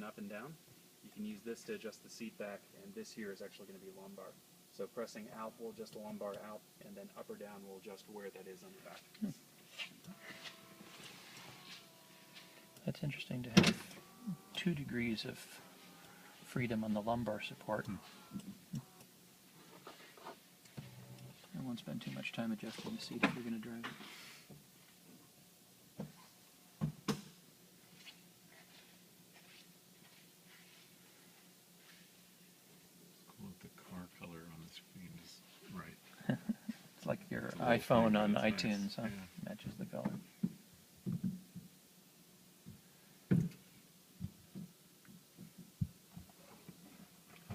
up and down. You can use this to adjust the seat back, and this here is actually going to be lumbar. So pressing out will adjust the lumbar out, and then up or down will adjust where that is on the back. That's interesting to have 2 degrees of freedom on the lumbar support. I won't spend too much time adjusting the seat if you're going to drive it. It's like your iPhone on iTunes, huh? Yeah. Matches the color.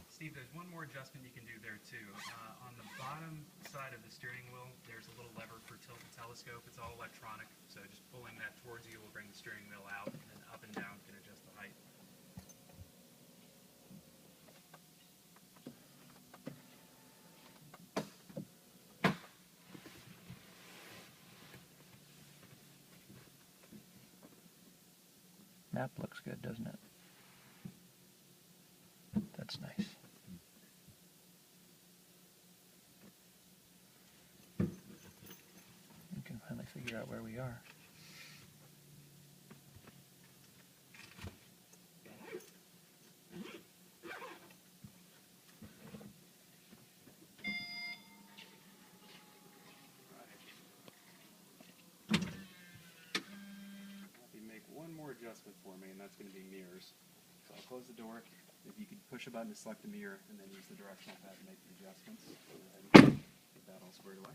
Steve, there's one more adjustment you can do there too. On the bottom side of the steering wheel, there's a little lever for tilt and telescope. It's all electronic, so just pulling that towards you will bring the steering wheel out, and then up and down can adjust the height. Map looks good, doesn't it? That's nice. We can finally figure out where we are. One more adjustment for me, and that's going to be mirrors. So I'll close the door. If you could push a button to select the mirror, and then use the directional pad to make the adjustments. Go ahead and get that all squared away.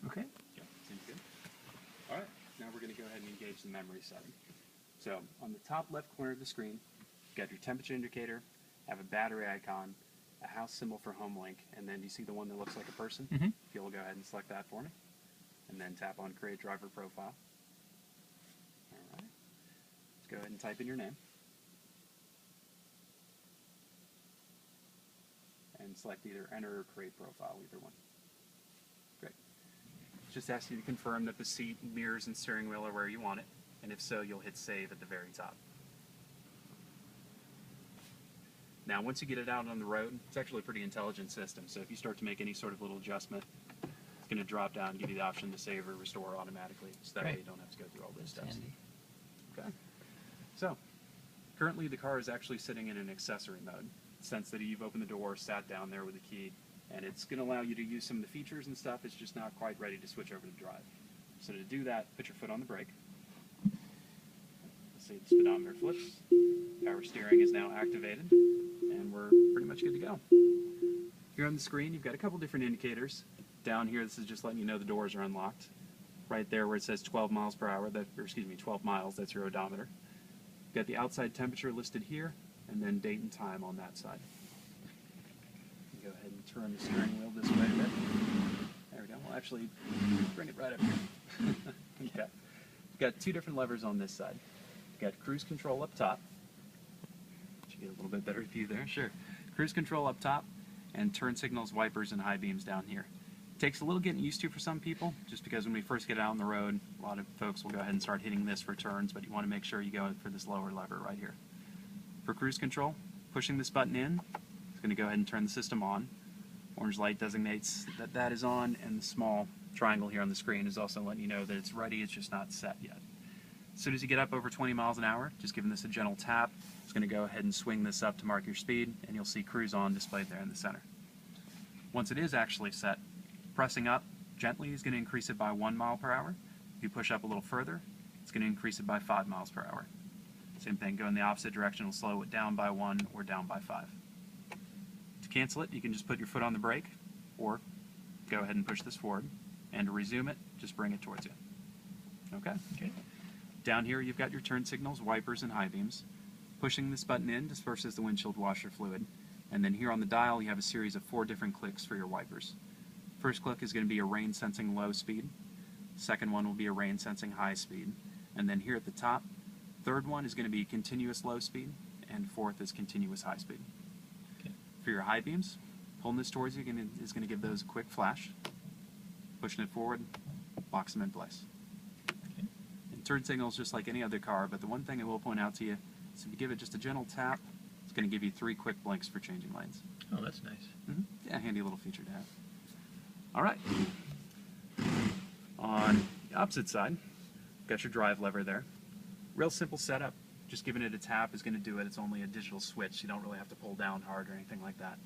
Okay. Yeah, seems good. All right, now we're going to go ahead and engage the memory setting. So on the top left corner of the screen, you've got your temperature indicator, have a battery icon, a house symbol for home link, and then do you see the one that looks like a person? Mm-hmm. If you'll go ahead and select that for me, and then tap on Create Driver Profile. All right, let's go ahead and type in your name. And select either Enter or Create Profile, either one. Great. Just ask you to confirm that the seat, mirrors, and steering wheel are where you want it, and if so, you'll hit Save at the very top. Now, once you get it out on the road, it's actually a pretty intelligent system, so if you start to make any sort of little adjustment, it's going to drop down and give you the option to save or restore automatically, so that way you don't have to go through all those steps. Handy. Okay. So, currently the car is actually sitting in an accessory mode, in the sense that you've opened the door, sat down there with the key, and it's going to allow you to use some of the features and stuff. It's just not quite ready to switch over to drive. So to do that, put your foot on the brake. Let's say the speedometer flips. Power steering is now activated, and we're pretty much good to go. Here on the screen, you've got a couple different indicators. Down here, this is just letting you know the doors are unlocked. Right there where it says 12 miles per hour, 12 miles, that's your odometer. You've got the outside temperature listed here, and then date and time on that side. Go ahead and turn the steering wheel this way a bit. There we go. We'll actually bring it right up here. Okay. We've got 2 different levers on this side. We've got cruise control up top. Should get a little bit better view there. Sure. Cruise control up top, and turn signals, wipers, and high beams down here. It takes a little getting used to for some people, just because when we first get out on the road, a lot of folks will go ahead and start hitting this for turns, but you want to make sure you go for this lower lever right here. For cruise control, pushing this button in, it's going to go ahead and turn the system on. Orange light designates that that is on, and the small triangle here on the screen is also letting you know that it's ready, it's just not set yet. As soon as you get up over 20 miles an hour, just giving this a gentle tap, it's going to go ahead and swing this up to mark your speed, and you'll see cruise on displayed there in the center. Once it is actually set, pressing up gently is going to increase it by 1 mile per hour. If you push up a little further, it's going to increase it by 5 miles per hour. Same thing, go in the opposite direction, will slow it down by 1 or down by 5. To cancel it, you can just put your foot on the brake, or go ahead and push this forward. And to resume it, just bring it towards you. Okay? Okay. Down here, you've got your turn signals, wipers, and high beams. Pushing this button in disperses the windshield washer fluid. And then here on the dial, you have a series of 4 different clicks for your wipers. First click is going to be a rain sensing low speed. Second one will be a rain sensing high speed. And then here at the top, third one is going to be continuous low speed, and fourth is continuous high speed. Okay. For your high beams, pulling this towards you is going to give those a quick flash. Pushing it forward, locks them in place. Okay. And turn signal is just like any other car, but the one thing I will point out to you is if you give it just a gentle tap, it's going to give you 3 quick blinks for changing lanes. Oh, that's nice. Yeah, handy little feature to have. All right. On the opposite side, got your drive lever there. Real simple setup. Just giving it a tap is going to do it. It's only a digital switch. You don't really have to pull down hard or anything like that.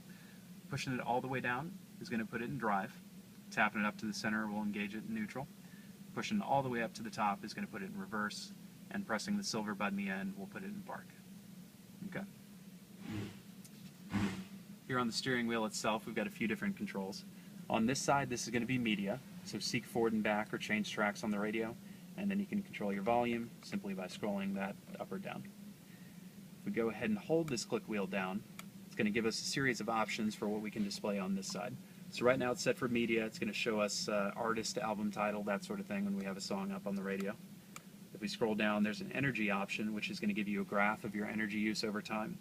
Pushing it all the way down is going to put it in drive. Tapping it up to the center will engage it in neutral. Pushing it all the way up to the top is going to put it in reverse. And pressing the silver button at the end will put it in park. Okay. Here on the steering wheel itself, we've got a few different controls. On this side, this is going to be media, so seek forward and back or change tracks on the radio, and then you can control your volume simply by scrolling that up or down. If we go ahead and hold this click wheel down, it's going to give us a series of options for what we can display on this side. So right now it's set for media. It's going to show us artist, album title, that sort of thing when we have a song up on the radio. If we scroll down, there's an energy option, which is going to give you a graph of your energy use over time.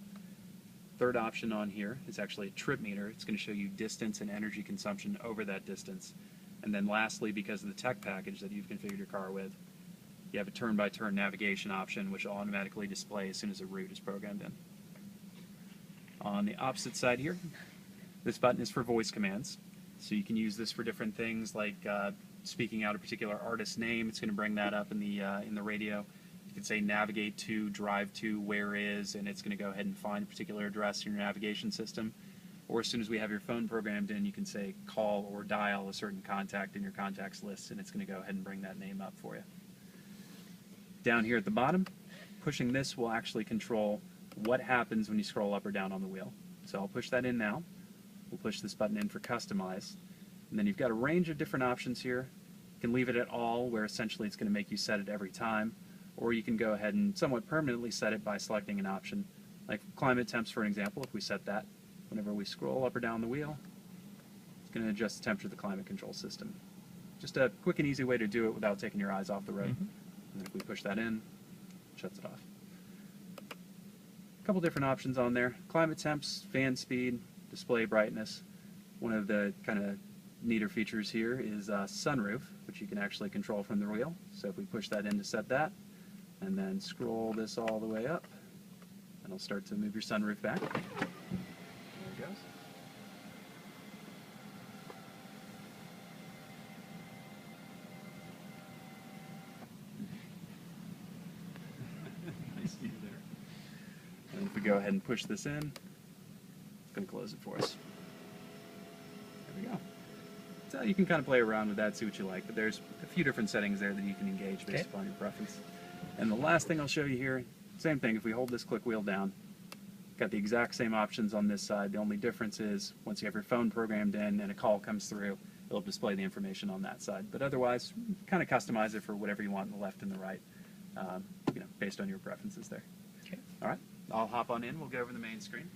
Third option on here is actually a trip meter. It's going to show you distance and energy consumption over that distance. And then lastly, because of the tech package that you've configured your car with, you have a turn-by-turn navigation option, which will automatically display as soon as a route is programmed in. On the opposite side here, this button is for voice commands. So you can use this for different things like speaking out a particular artist's name. It's going to bring that up in the radio. You can say navigate to, drive to, where is, and it's going to go ahead and find a particular address in your navigation system. Or as soon as we have your phone programmed in, you can say call or dial a certain contact in your contacts list, and it's going to go ahead and bring that name up for you. Down here at the bottom, pushing this will actually control what happens when you scroll up or down on the wheel. So I'll push that in now. We'll push this button in for customize. And then you've got a range of different options here. You can leave it at all, where essentially it's going to make you set it every time. Or you can go ahead and somewhat permanently set it by selecting an option. Like climate temps, for an example, if we set that, whenever we scroll up or down the wheel, it's going to adjust the temperature of the climate control system. Just a quick and easy way to do it without taking your eyes off the road. And then if we push that in, it shuts it off. A couple different options on there. Climate temps, fan speed, display brightness. One of the kind of neater features here is sunroof, which you can actually control from the wheel. So if we push that in to set that, and then scroll this all the way up, and it'll start to move your sunroof back. There it goes. Nice view there. And if we go ahead and push this in, it's going to close it for us. There we go. So you can kind of play around with that, see what you like, but there's a few different settings there that you can engage based upon your preference. And the last thing I'll show you here, same thing, if we hold this click wheel down, got the exact same options on this side. The only difference is once you have your phone programmed in and a call comes through, it'll display the information on that side. But otherwise, kind of customize it for whatever you want in the left and the right, based on your preferences there. Okay. All right, I'll hop on in. We'll go over the main screen.